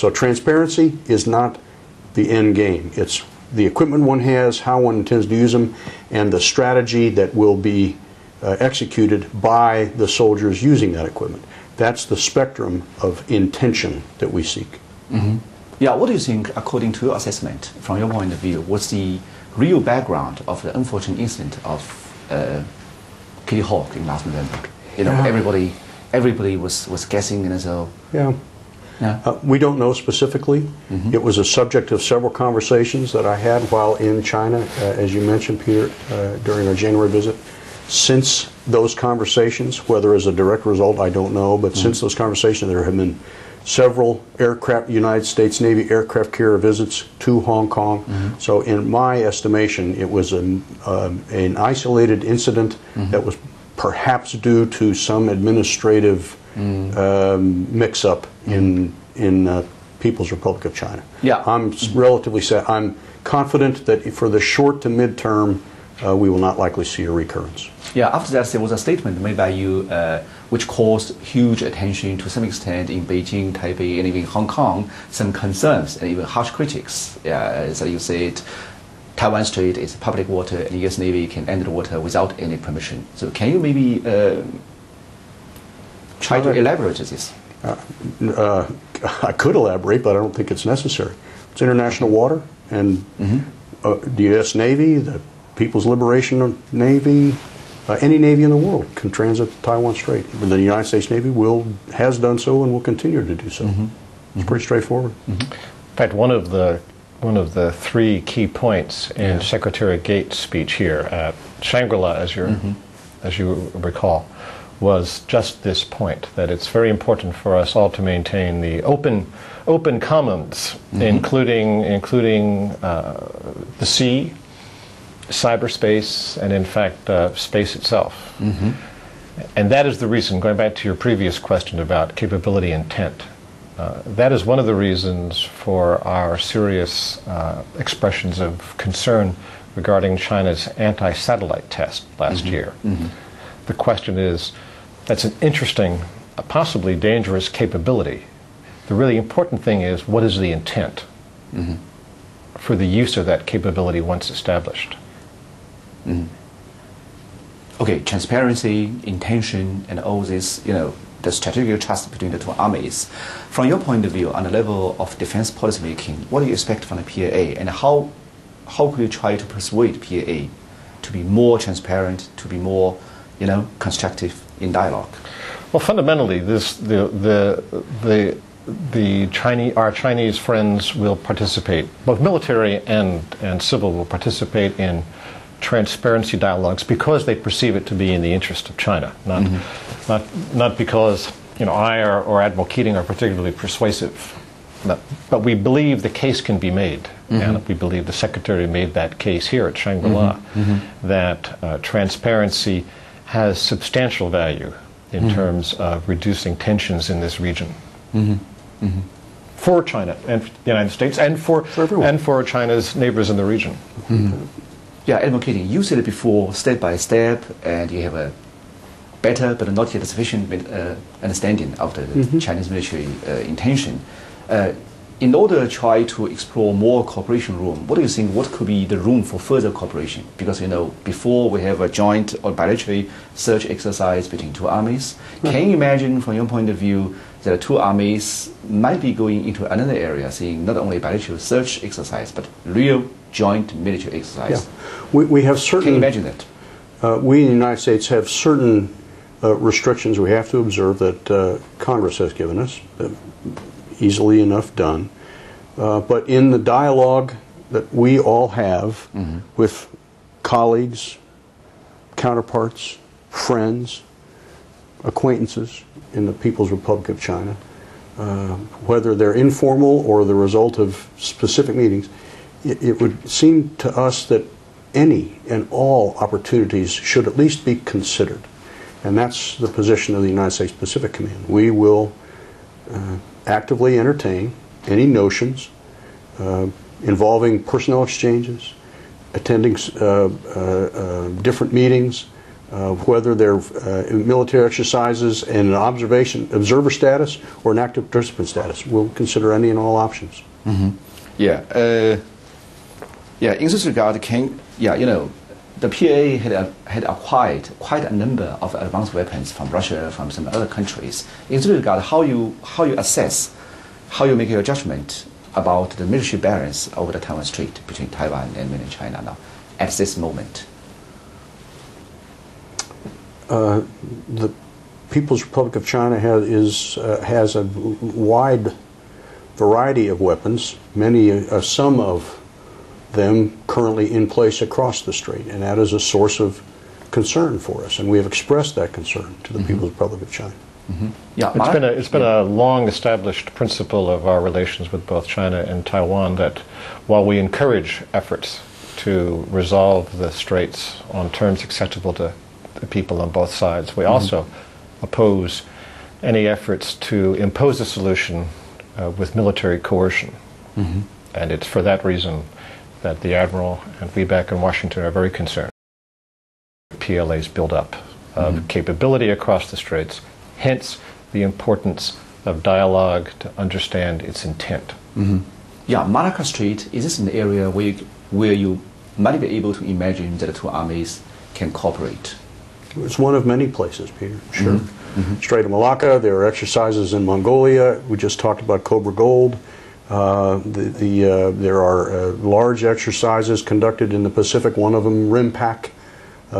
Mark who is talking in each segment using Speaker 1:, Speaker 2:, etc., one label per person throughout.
Speaker 1: So transparency is not the end game. It's the equipment one has, how one intends to use them, and the strategy that will be executed by the soldiers using that equipment. That's the spectrum of intention that we seek.
Speaker 2: Mm-hmm. Yeah, what do you think, according to your assessment, from your point of view, what's the real background of the unfortunate incident of Kitty Hawk in last November? You know, everybody was guessing, and so.
Speaker 1: Yeah. We don't know specifically. Mm-hmm. It was a subject of several conversations that I had while in China, as you mentioned, Peter, during our January visit. Since those conversations, whether as a direct result, I don't know, but mm-hmm. since those conversations, there have been several United States Navy aircraft carrier visits to Hong Kong. Mm-hmm. So in my estimation, it was an isolated incident mm-hmm. that was perhaps due to some administrative mix-up in People's Republic of China.
Speaker 2: Yeah.
Speaker 1: I'm relatively I'm confident that for the short to mid-term, we will not likely see a recurrence.
Speaker 2: Yeah, after that there was a statement made by you which caused huge attention to some extent in Beijing, Taipei, and even Hong Kong, some concerns and even harsh critics. Yeah, so you said Taiwan Strait is public water and the US Navy can enter the water without any permission. So can you maybe try to elaborate this?
Speaker 1: I could elaborate, but I don't think it's necessary. It's international water, and mm-hmm. The U.S. Navy, the People's Liberation Navy, any Navy in the world can transit Taiwan Strait. The United States Navy has done so and will continue to do so. Mm-hmm. It's pretty straightforward. Mm-hmm.
Speaker 3: In fact, one of the three key points in Secretary Gates' speech here at Shangri-La, as you recall, was just this point, that it's very important for us all to maintain the open commons, mm-hmm. including the sea, cyberspace, and in fact space itself. Mm-hmm. And that is the reason, going back to your previous question about capability intent, that is one of the reasons for our serious expressions of concern regarding China's anti-satellite test last mm-hmm. year. Mm-hmm. The question is, that's an interesting, possibly dangerous capability. The really important thing is, what is the intent mm-hmm. for the use of that capability once established?
Speaker 2: Mm-hmm. Okay, transparency, intention, and all this, the strategic trust between the two armies. From your point of view, on the level of defense policy making, what do you expect from the PLA, and how could you try to persuade PLA to be more transparent, to be more, constructive in dialogue?
Speaker 3: Well, fundamentally, our Chinese friends will participate, both military and civil will participate in transparency dialogues because they perceive it to be in the interest of China, not because I or Admiral Keating are particularly persuasive, but we believe the case can be made, mm-hmm. and we believe the Secretary made that case here at Shangri-La, mm-hmm. that transparency has substantial value in mm-hmm. terms of reducing tensions in this region. Mm-hmm. Mm-hmm. For China and the United States and for China's neighbors in the region.
Speaker 2: Mm-hmm. Yeah, Admiral Keating, you said it before, step by step, and you have a better but not yet sufficient understanding of the mm-hmm. Chinese military intention. In order to try to explore more cooperation room, what do you think, what could be the room for further cooperation? Because, before we have a joint or bilateral search exercise between two armies. Mm-hmm. Can you imagine, from your point of view, that two armies might be going into another area, seeing not only bilateral search exercise, but real joint military exercise?
Speaker 1: Yeah. We have certain...
Speaker 2: Can you imagine that?
Speaker 1: We in the United States have certain restrictions we have to observe that Congress has given us. Easily enough done. But in the dialogue that we all have mm-hmm. with colleagues, counterparts, friends, acquaintances in the People's Republic of China, whether they're informal or the result of specific meetings, it would seem to us that any and all opportunities should at least be considered. And that's the position of the United States Pacific Command. We will actively entertain any notions involving personnel exchanges, attending different meetings, whether they're military exercises in an observer status or an active participant status. We'll consider any and all options.
Speaker 2: Yeah. In this regard, the PA had acquired quite a number of advanced weapons from Russia, from some other countries. In this regard, how you assess, how you make your judgment about the military balance over the Taiwan Strait between Taiwan and mainland China now, at this moment?
Speaker 1: The People's Republic of China has a wide variety of weapons, some of them currently in place across the strait, and that is a source of concern for us, and we have expressed that concern to the People's Republic of China.
Speaker 3: Yeah, it's been a long established principle of our relations with both China and Taiwan that while we encourage efforts to resolve the straits on terms acceptable to the people on both sides, we also oppose any efforts to impose a solution with military coercion. And it's for that reason that the Admiral and we back in Washington are very concerned. PLA's build-up of capability across the straits, hence the importance of dialogue to understand its intent.
Speaker 2: Yeah, Malacca Strait, is this an area where you might be able to imagine that the two armies can cooperate?
Speaker 1: It's one of many places, Peter. Sure. Strait of Malacca, there are exercises in Mongolia. We just talked about Cobra Gold. There are large exercises conducted in the Pacific, one of them RIMPAC,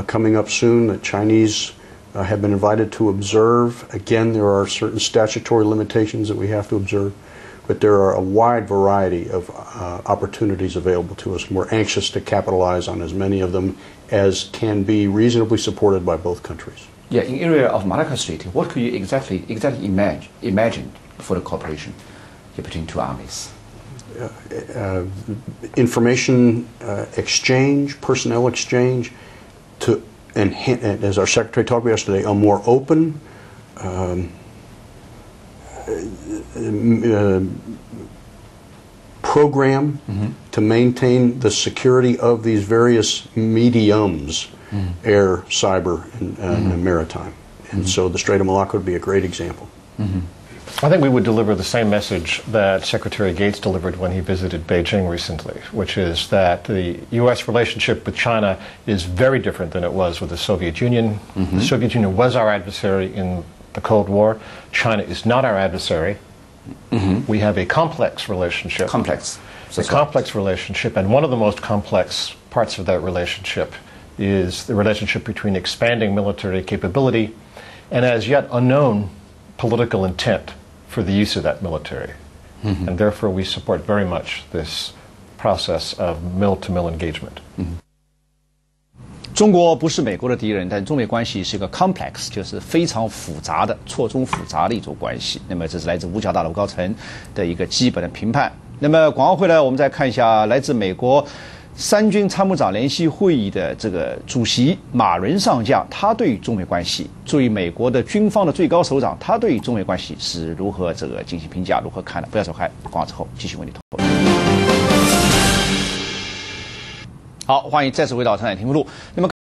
Speaker 1: coming up soon. The Chinese have been invited to observe. Again, there are certain statutory limitations that we have to observe, but there are a wide variety of opportunities available to us, and we're anxious to capitalize on as many of them as can be reasonably supported by both countries.
Speaker 2: Yeah, in area of Malacca Strait, what could you exactly imagine for the cooperation between two armies?
Speaker 1: Information exchange, personnel exchange, and as our Secretary talked about yesterday, a more open program to maintain the security of these various mediums, air, cyber, and maritime. And so the Strait of Malacca would be a great example.
Speaker 3: I think we would deliver the same message that Secretary Gates delivered when he visited Beijing recently, which is that the U.S. relationship with China is very different than it was with the Soviet Union. The Soviet Union was our adversary in the Cold War. China is not our adversary. We have a complex relationship. Complex relationship, and one of the most complex parts of that relationship is the relationship between expanding military capability and as yet unknown political intent for the use of that military. And therefore we support very much this process of mill-to-mill engagement.
Speaker 4: 中国不是美国的敌人，但中美关系是一个 complex， 就是非常复杂的、错综复杂的一种关系。那么这是来自五角大楼高层的一个基本的评判。那么广奥会呢，我们再看一下来自美国三军参谋长联席会议的这个主席马伦上将，他对于中美关系，作为美国的军方的最高首长，他对于中美关系是如何进行评价，如何看的？不要走开，广告之后继续为你透露。好，欢迎再次回到《震海听风录》。那么。